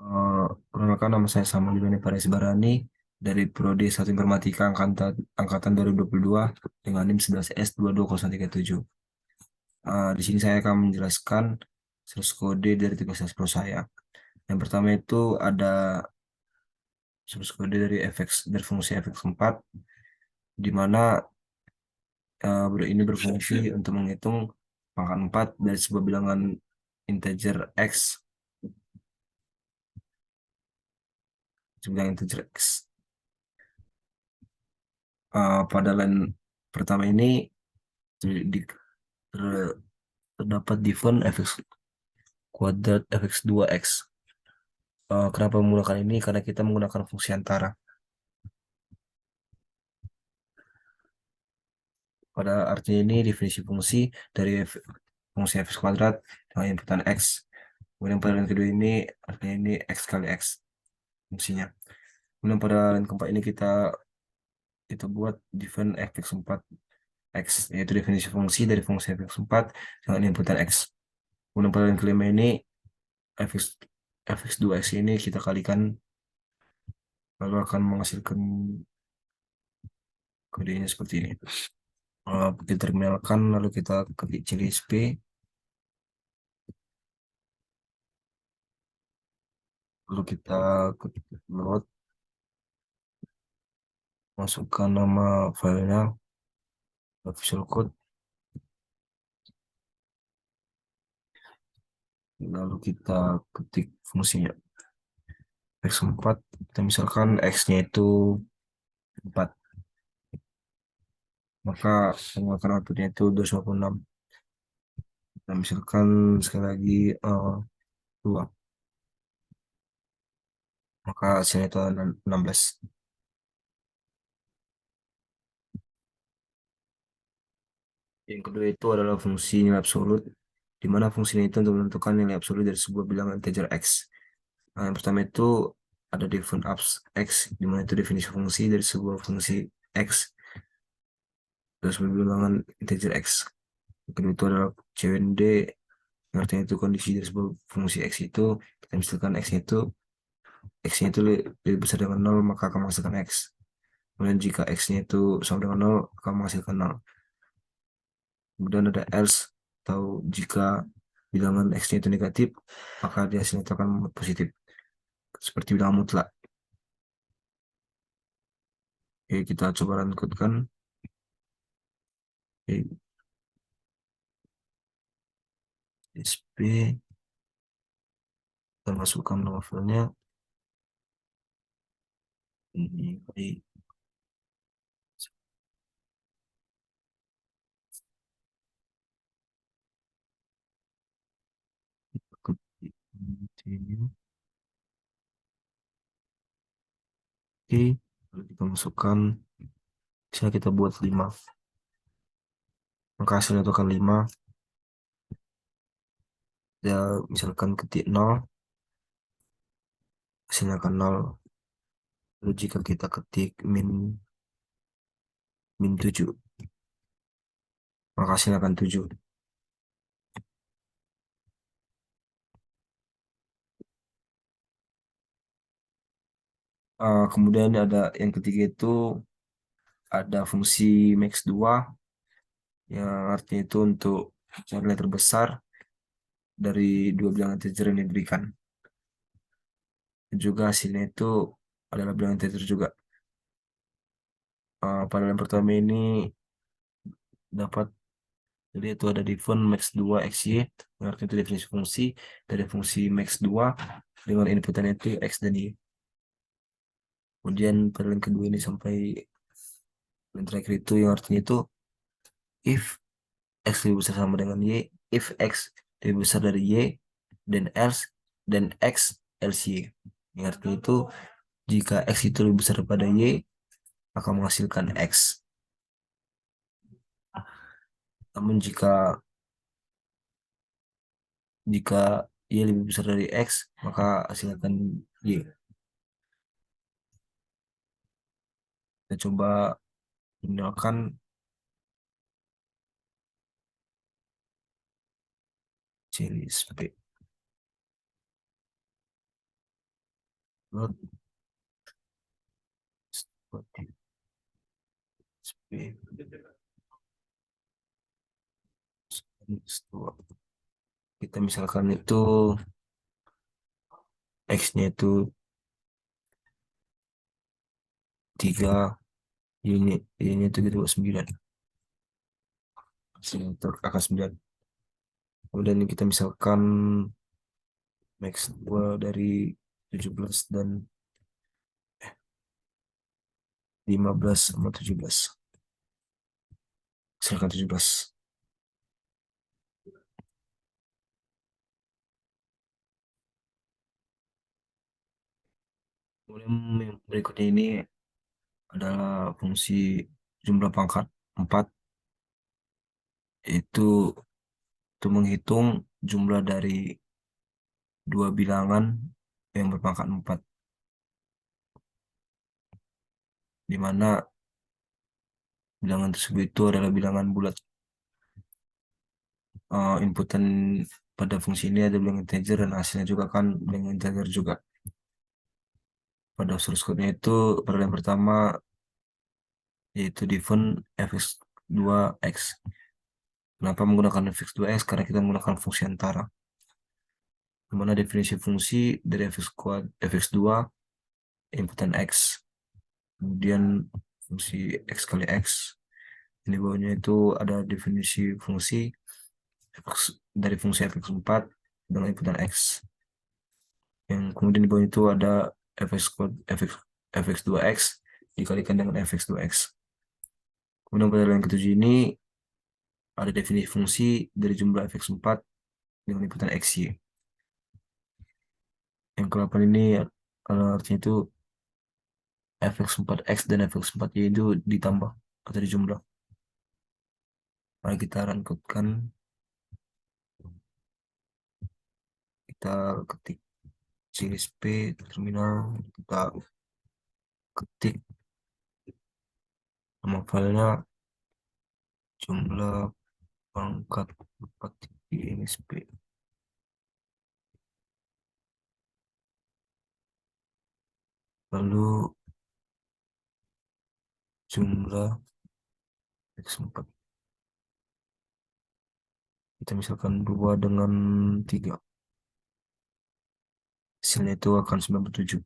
Perkenalkan, nama saya Samuel Yunani Paris Barani dari Prodi Satu Informatika Angkatan 2022 dengan NIM 11S22037. Di sini saya akan menjelaskan source kode dari tugas pro saya. Yang pertama itu ada source kode dari fungsi fx4, di mana ini berfungsi untuk menghitung pangkat 4 dari sebuah bilangan integer x, sebuah integer x. Pada line pertama ini di- ter- terdapat different fx kuadrat fx2x. Kenapa menggunakan ini? Karena kita menggunakan fungsi antara. Pada artinya ini definisi fungsi dari fungsi fx kuadrat dengan inputan x. Kemudian pada line kedua ini artinya ini x kali x fungsinya. Kemudian pada line keempat ini kita buat different fx4 x, yaitu definisi fungsi dari fungsi fx4 dengan inputan x. Kemudian pada line kelima ini fx fx2x ini kita kalikan, lalu akan menghasilkan kodenya seperti ini. Kita terminalkan, lalu kita ketik ciri SP, lalu kita ketik load, masukkan nama filenya, Visual Code, lalu kita ketik fungsinya x4. Kita misalkan x-nya itu 4, maka menggunakan outputnya itu 256. Kita misalkan sekali lagi 2, maka hasilnya itu 16. Yang kedua itu adalah fungsi nilai absolut, di mana fungsinya itu untuk menentukan nilai absolut dari sebuah bilangan integer x. Nah, yang pertama itu ada different abs x, di mana itu definisi fungsi dari sebuah fungsi x dari sebuah bilangan integer x. Yang kedua itu adalah CWND, yang artinya itu kondisi dari sebuah fungsi x itu, kita misalkan x-nya itu lebih besar dengan 0, maka akan menghasilkan x. Kemudian jika x-nya itu sama dengan 0, akan menghasilkan 0. Kemudian ada else, atau jika bilangan x-nya itu negatif, maka dia hasilnya itu akan positif, seperti bilangan mutlak. Oke, kita coba runutkan. Oke, SP, kita masukkan nama filenya ini. Continue. Oke, lalu kita masukkan, misalnya kita buat 5, maka hasilnya itu akan 5. Ya, misalkan ketik 0, hasilnya akan 0. Lalu jika kita ketik min 7, maka hasilnya akan 7. Kemudian ada yang ketiga itu ada fungsi max2, yang artinya itu untuk cari nilai terbesar dari dua bilangan integer yang diberikan. Dan juga hasilnya itu adalah bilangan integer juga. Pada yang pertama ini dapat, jadi itu ada different max2 xy, yang artinya itu definisi fungsi dari fungsi max2 dengan inputan itu x dan y. Kemudian pada yang kedua ini sampai yang terakhir itu yang artinya itu if x lebih besar sama dengan y, if x lebih besar dari y, dan else, dan else y. Yang artinya itu jika x itu lebih besar daripada y, akan menghasilkan x. Namun jika y lebih besar dari x, maka hasilnya akan y. Kita coba menggunakan series P. Lot seperti SP kita misalkan itu X-nya itu 3, Y-nya itu gitu 9, untuk angka 9. Kemudian kita misalkan max 2 dari 17 dan 15 sama 17. Misalkan 17. Kemudian yang berikutnya ini adalah fungsi jumlah pangkat 4, yaitu untuk menghitung jumlah dari dua bilangan yang berpangkat 4, di mana bilangan tersebut itu adalah bilangan bulat. Inputan pada fungsi ini ada bilangan integer dan hasilnya juga kan bilangan integer juga. Pada source code-nya itu pada yang pertama yaitu different fx2x. Kenapa menggunakan fx2x? Karena kita menggunakan fungsi antara. Di mana definisi fungsi dari fx2 inputan x. Kemudian fungsi x kali x. Ini bawahnya itu ada definisi fungsi dari fungsi fx4 dengan inputan x. Yang kemudian di bawah itu ada fx2x dikalikan dengan fx2x. Kemudian pada yang ketujuh ini ada definisi fungsi dari jumlah fx4 dengan inputan xy. Yang ke-8 ini artinya itu fx4x dan fx4y itu ditambah atau dijumlah. Mari kita rangkutkan, kita ketik series P terminal, kita ketik nama filenya jumlah pangkat 4 di NSP. Lalu jumlah x4. Kita misalkan 2 dengan 3. Hasilnya itu akan 97.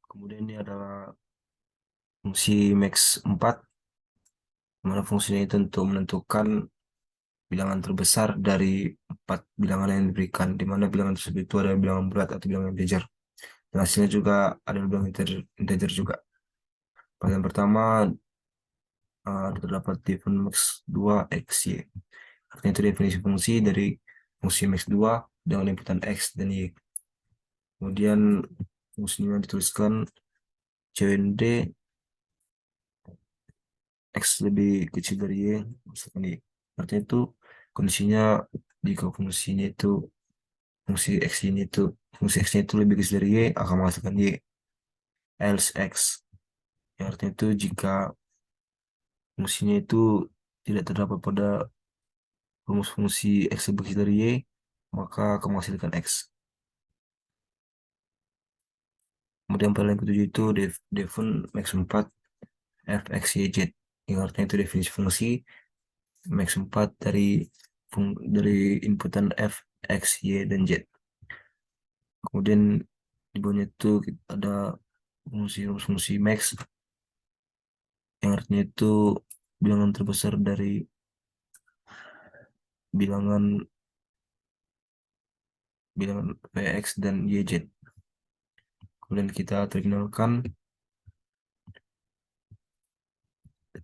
Kemudian ini adalah fungsi max 4, mana fungsinya itu untuk menentukan bilangan terbesar dari 4 bilangan yang diberikan, di mana bilangan tersebut itu ada bilangan bulat atau bilangan integer. Dan hasilnya juga ada bilangan integer juga. Pada yang pertama terdapat different max 2 xy. Artinya itu definisi fungsi dari fungsi max 2 dengan inputan x dan y. Kemudian fungsinya dituliskan cnd x lebih kecil dari y, misalkan y. Artinya itu kondisinya jika fungsi x nya itu lebih kecil dari y akan menghasilkan y. Else x, yang artinya itu jika fungsinya itu tidak terdapat pada rumus fungsi x lebih kecil dari y, maka akan menghasilkan x. Kemudian pada yang ketujuh itu defun max 4 f x y z, yang artinya itu definisi fungsi max 4 dari inputan f, x, y, dan z. Kemudian di bawahnya itu ada fungsi max, yang artinya itu bilangan terbesar dari bilangan bilangan px dan yz. Kemudian kita terminalkan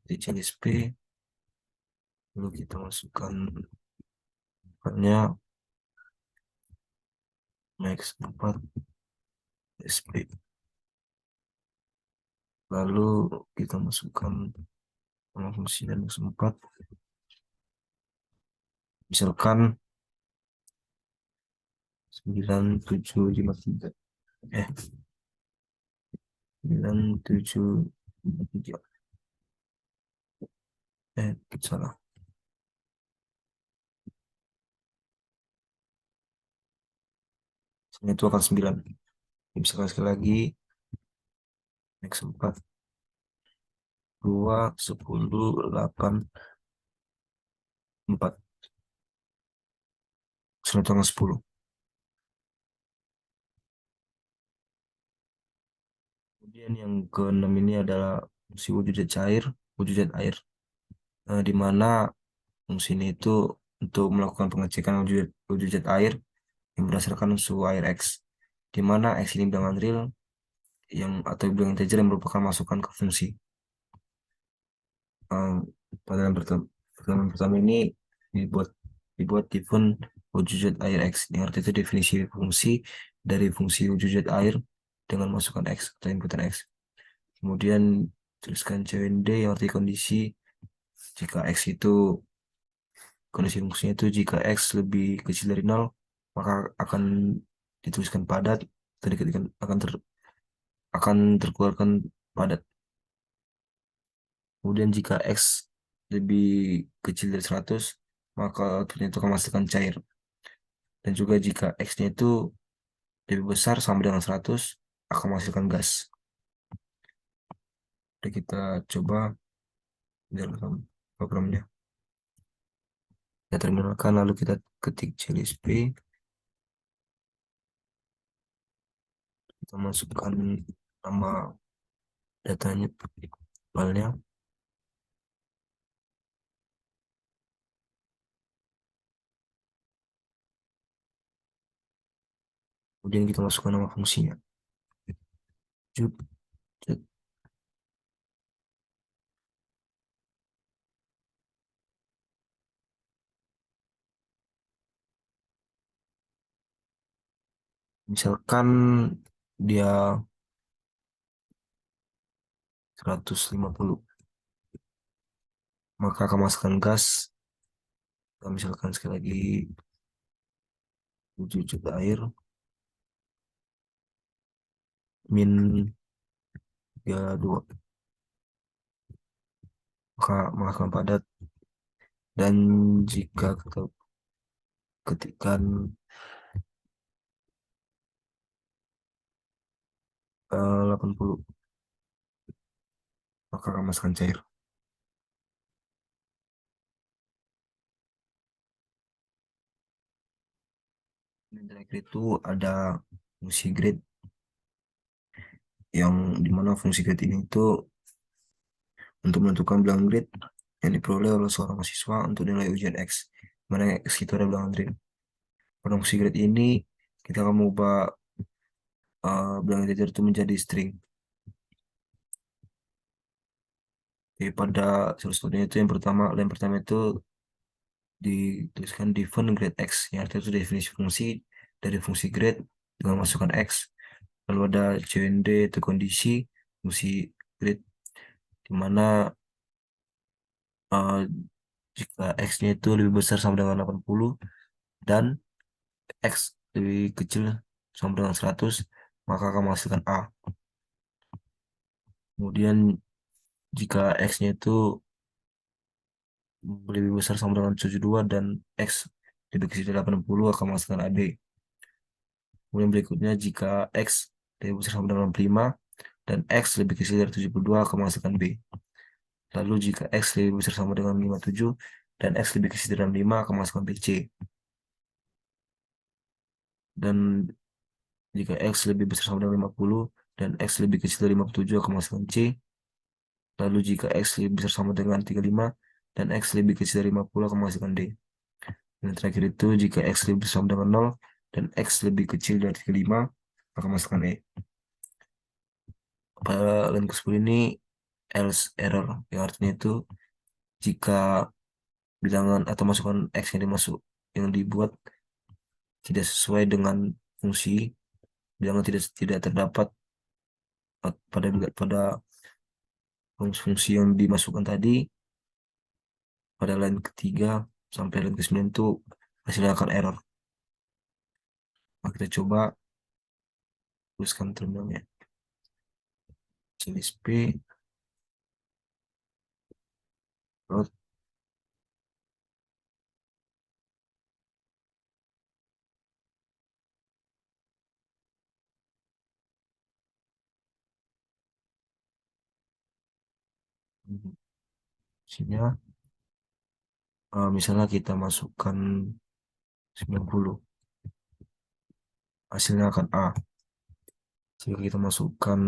di CSP, lalu kita masukkan hanya max 4 SP, lalu kita masukkan nama fungsi dan max 4, misalkan 9753. 9753. Salah. Itu akan 9. Bisa sekali lagi. Next 4, 2, 10, 8, 4. Itu akan 10. Kemudian yang keenam ini adalah fungsi wujud zat cair, wujud zat air. Di mana fungsi ini itu untuk melakukan pengecekan wujud zat air yang berdasarkan suhu air X, di mana X ini bilangan real yang atau bilangan integer yang merupakan masukan ke fungsi. Eh, Pada pertama ini dibuat dibuat different wujud zat air X, yang arti itu definisi fungsi dari fungsi wujud zat air dengan masukan X atau inputan X. Kemudian tuliskan CND yang arti kondisi jika X itu kondisi fungsinya itu jika X lebih kecil dari 0, maka akan dituliskan padat, tadi ketika akan terkeluarkan padat. Kemudian jika X lebih kecil dari 100, maka outputnya itu akan menghasilkan cair. Dan juga jika X-nya itu lebih besar sama dengan 100, akan menghasilkan gas. Jadi kita coba jalankan programnya. Kita terminalkan lalu kita ketik CLSP. Kita masukkan nama datanya, filenya. Kemudian kita masukkan nama fungsinya. Juk, juk. Misalkan dia 150, maka akan masukkan gas. Kita misalkan sekali lagi 7 juta air min 32, maka menghasilkan padat. Dan jika kita ketikkan 80, maka akan masukkan cair. Dan terakhir itu ada fungsi grade, yang dimana fungsi grade ini itu untuk menentukan bilangan grade yang diperoleh oleh seorang mahasiswa untuk nilai ujian X, mana X itu ada bilangan grade. Pada fungsi grade ini kita akan mengubah bilangan integer itu menjadi string. Jadi pada strukturnya itu yang pertama itu dituliskan different grade X, yang artinya itu definisi fungsi dari fungsi grade dengan masukkan X. Lalu ada CND itu kondisi fungsi grade, di mana eh, jika X-nya itu lebih besar sama dengan 80 dan X lebih kecil sama dengan 100, maka akan menghasilkan A. Kemudian jika X-nya itu lebih besar sama dengan 72 dan X lebih kecil dari 80, akan menghasilkan AB. Kemudian berikutnya jika X lebih besar sama dengan 65 dan X lebih kecil dari 72, akan menghasilkan B. Lalu jika X lebih besar sama dengan 57 dan X lebih kecil dari 65, akan menghasilkan BC. Dan jika X lebih besar sama dengan 50 dan X lebih kecil dari 57, akan menghasilkan C. Lalu jika X lebih besar sama dengan 35 dan X lebih kecil dari 50, akan menghasilkan D. Dan terakhir itu jika X lebih besar sama dengan 0 dan X lebih kecil dari 35, akan menghasilkan E. Pada line ke-10 ini else error, yang artinya itu jika bilangan atau masukan X yang dibuat tidak sesuai dengan fungsi, bilangan tidak terdapat pada fungsi yang dimasukkan tadi, pada line ketiga sampai line ke-9 itu hasilnya akan error. Nah, kita coba tuliskan terminalnya. CSP dot isinya, misalnya kita masukkan 90, hasilnya akan A. Jika kita masukkan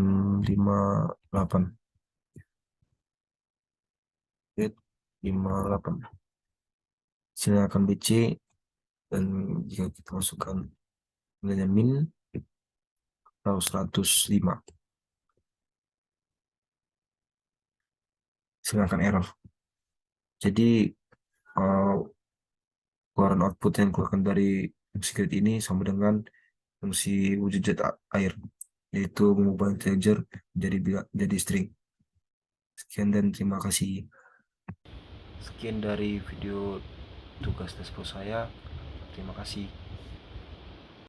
58, get 58, hasilnya akan BC. Dan jika kita masukkan nilainya min atau 105, hasilnya akan error. Jadi uh, keluaran output yang keluarkan dari fungsi create ini sama dengan fungsi wujud jet air, yaitu mengubah integer jadi string. Sekian dan terima kasih. Sekian dari video tugas tes saya. Terima kasih.